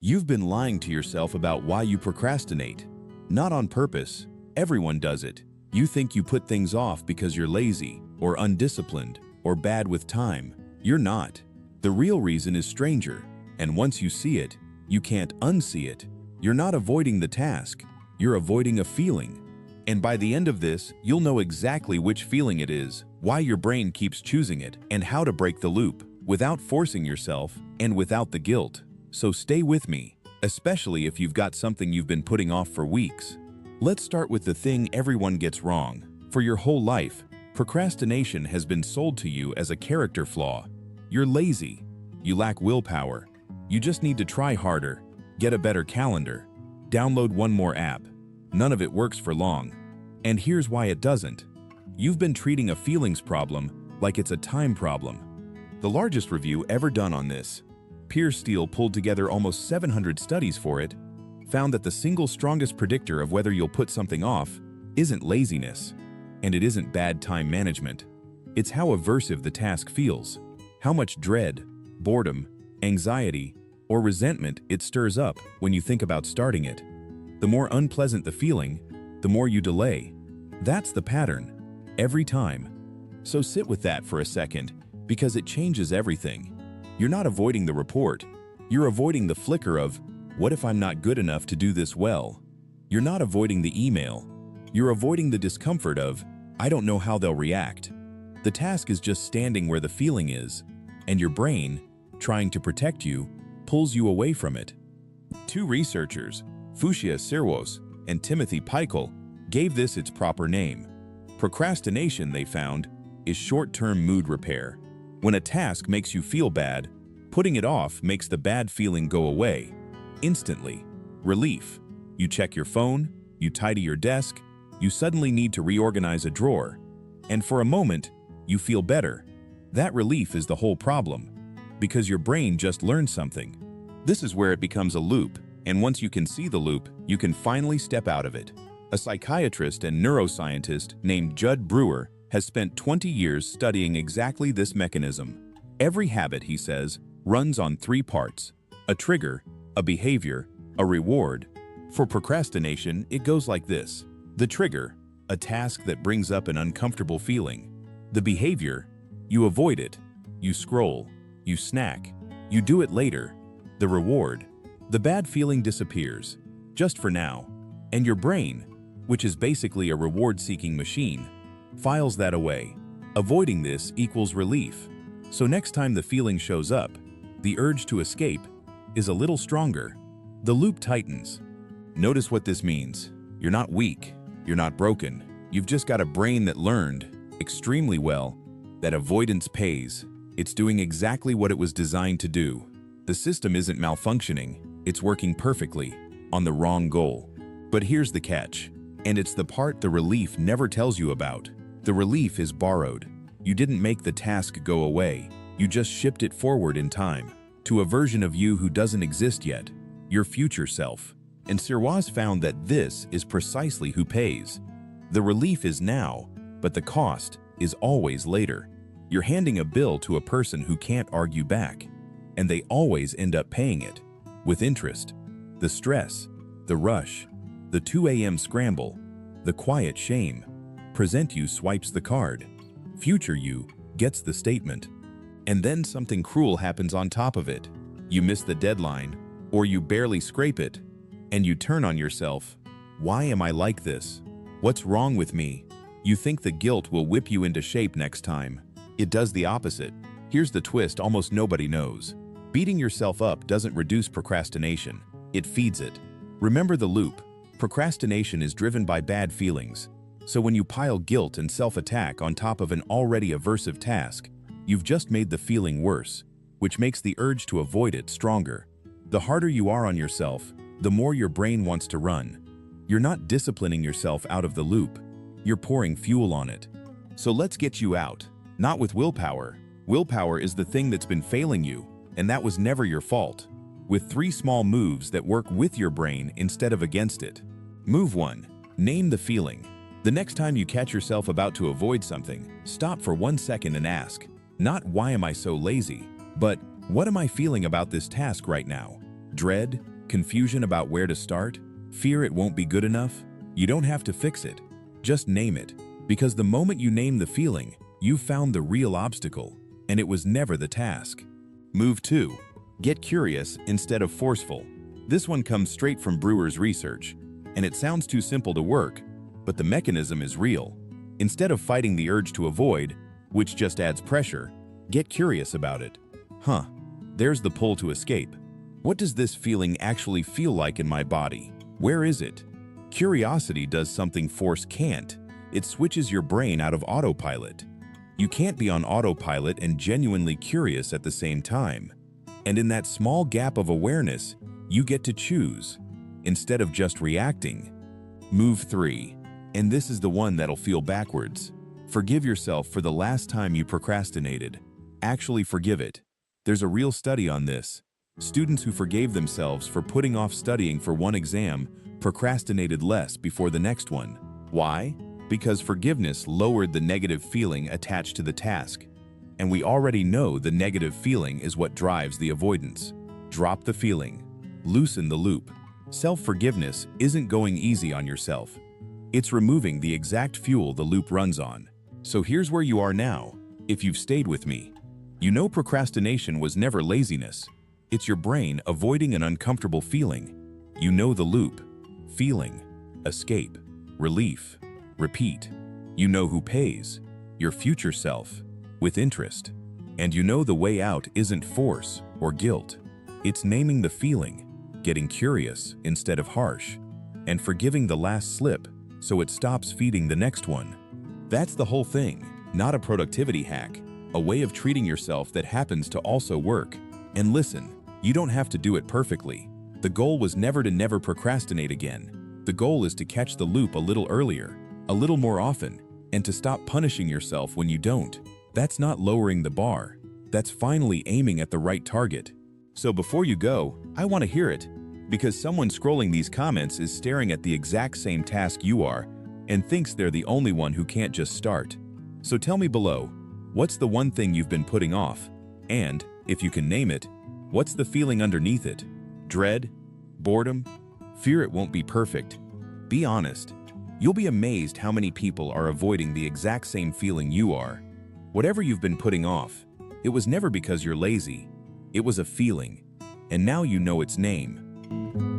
You've been lying to yourself about why you procrastinate. Not on purpose. Everyone does it. You think you put things off because you're lazy, or undisciplined, or bad with time. You're not. The real reason is stranger, and once you see it, you can't unsee it. You're not avoiding the task. You're avoiding a feeling. And by the end of this, you'll know exactly which feeling it is, why your brain keeps choosing it, and how to break the loop, without forcing yourself and without the guilt. So stay with me, especially if you've got something you've been putting off for weeks. Let's start with the thing everyone gets wrong. For your whole life, procrastination has been sold to you as a character flaw. You're lazy. You lack willpower. You just need to try harder, get a better calendar, download one more app. None of it works for long. And here's why it doesn't. You've been treating a feelings problem like it's a time problem. The largest review ever done on this, Piers Steele pulled together almost 700 studies for it, found that the single strongest predictor of whether you'll put something off isn't laziness, and it isn't bad time management. It's how aversive the task feels, how much dread, boredom, anxiety, or resentment it stirs up when you think about starting it. The more unpleasant the feeling, the more you delay. That's the pattern, every time. So sit with that for a second, because it changes everything. You're not avoiding the report. You're avoiding the flicker of, what if I'm not good enough to do this well? You're not avoiding the email. You're avoiding the discomfort of, I don't know how they'll react. The task is just standing where the feeling is, and your brain, trying to protect you, pulls you away from it. Two researchers, Fushia Sirwos and Timothy Peichel, gave this its proper name. Procrastination, they found, is short-term mood repair. When a task makes you feel bad, putting it off makes the bad feeling go away. Instantly. Relief. You check your phone, you tidy your desk, you suddenly need to reorganize a drawer. And for a moment, you feel better. That relief is the whole problem, because your brain just learned something. This is where it becomes a loop, and once you can see the loop, you can finally step out of it. A psychiatrist and neuroscientist named Judd Brewer has spent 20 years studying exactly this mechanism. Every habit, he says, runs on three parts: a trigger, a behavior, a reward. For procrastination, it goes like this. The trigger, a task that brings up an uncomfortable feeling. The behavior, you avoid it. You scroll, you snack, you do it later. The reward, the bad feeling disappears, just for now. And your brain, which is basically a reward-seeking machine, files that away. Avoiding this equals relief. So next time the feeling shows up, the urge to escape is a little stronger. The loop tightens. Notice what this means. You're not weak. You're not broken. You've just got a brain that learned, extremely well, that avoidance pays. It's doing exactly what it was designed to do. The system isn't malfunctioning. It's working perfectly, on the wrong goal. But here's the catch, and it's the part the relief never tells you about. The relief is borrowed. You didn't make the task go away. You just shipped it forward in time, to a version of you who doesn't exist yet, your future self. And Sirwaz found that this is precisely who pays. The relief is now, but the cost is always later. You're handing a bill to a person who can't argue back, and they always end up paying it, with interest. The stress, the rush, the 2 a.m. scramble, the quiet shame. Present you swipes the card. Future you gets the statement. And then something cruel happens on top of it. You miss the deadline, or you barely scrape it, and you turn on yourself. Why am I like this? What's wrong with me? You think the guilt will whip you into shape next time. It does the opposite. Here's the twist almost nobody knows. Beating yourself up doesn't reduce procrastination. It feeds it. Remember the loop. Procrastination is driven by bad feelings. So when you pile guilt and self-attack on top of an already aversive task, you've just made the feeling worse, which makes the urge to avoid it stronger. The harder you are on yourself, the more your brain wants to run. You're not disciplining yourself out of the loop. You're pouring fuel on it. So let's get you out, not with willpower. Willpower is the thing that's been failing you, and that was never your fault. With 3 small moves that work with your brain instead of against it. Move 1. Name the feeling. The next time you catch yourself about to avoid something, stop for 1 second and ask, not why am I so lazy, but what am I feeling about this task right now? Dread, Confusion about where to start? Fear it won't be good enough? You don't have to fix it. Just name it. Because the moment you name the feeling, you found the real obstacle, and it was never the task. Move 2. Get curious instead of forceful. This one comes straight from Brewer's research, and it sounds too simple to work, but the mechanism is real. Instead of fighting the urge to avoid, which just adds pressure, get curious about it. There's the pull to escape. What does this feeling actually feel like in my body? Where is it? Curiosity does something force can't. It switches your brain out of autopilot. You can't be on autopilot and genuinely curious at the same time. And in that small gap of awareness, you get to choose, instead of just reacting. Move 3. And this is the one that'll feel backwards. Forgive yourself for the last time you procrastinated. Actually forgive it. There's a real study on this. Students who forgave themselves for putting off studying for one exam procrastinated less before the next one. Why? Because forgiveness lowered the negative feeling attached to the task. And we already know the negative feeling is what drives the avoidance. Drop the feeling. Loosen the loop. Self-forgiveness isn't going easy on yourself. It's removing the exact fuel the loop runs on. So here's where you are now, if you've stayed with me. You know procrastination was never laziness. It's your brain avoiding an uncomfortable feeling. You know the loop. Feeling, escape, relief, repeat. You know who pays, your future self, with interest. And you know the way out isn't force or guilt. It's naming the feeling, getting curious instead of harsh, and forgiving the last slip so it stops feeding the next one. That's the whole thing, not a productivity hack, a way of treating yourself that happens to also work. And listen, you don't have to do it perfectly. The goal was never to never procrastinate again. The goal is to catch the loop a little earlier, a little more often, and to stop punishing yourself when you don't. That's not lowering the bar. That's finally aiming at the right target. So before you go, I want to hear it, because someone scrolling these comments is staring at the exact same task you are and thinks they're the only one who can't just start. So tell me below, what's the one thing you've been putting off? And, if you can name it, what's the feeling underneath it? Dread? Boredom? Fear it won't be perfect? Be honest. You'll be amazed how many people are avoiding the exact same feeling you are. Whatever you've been putting off, it was never because you're lazy. It was a feeling, and now you know its name.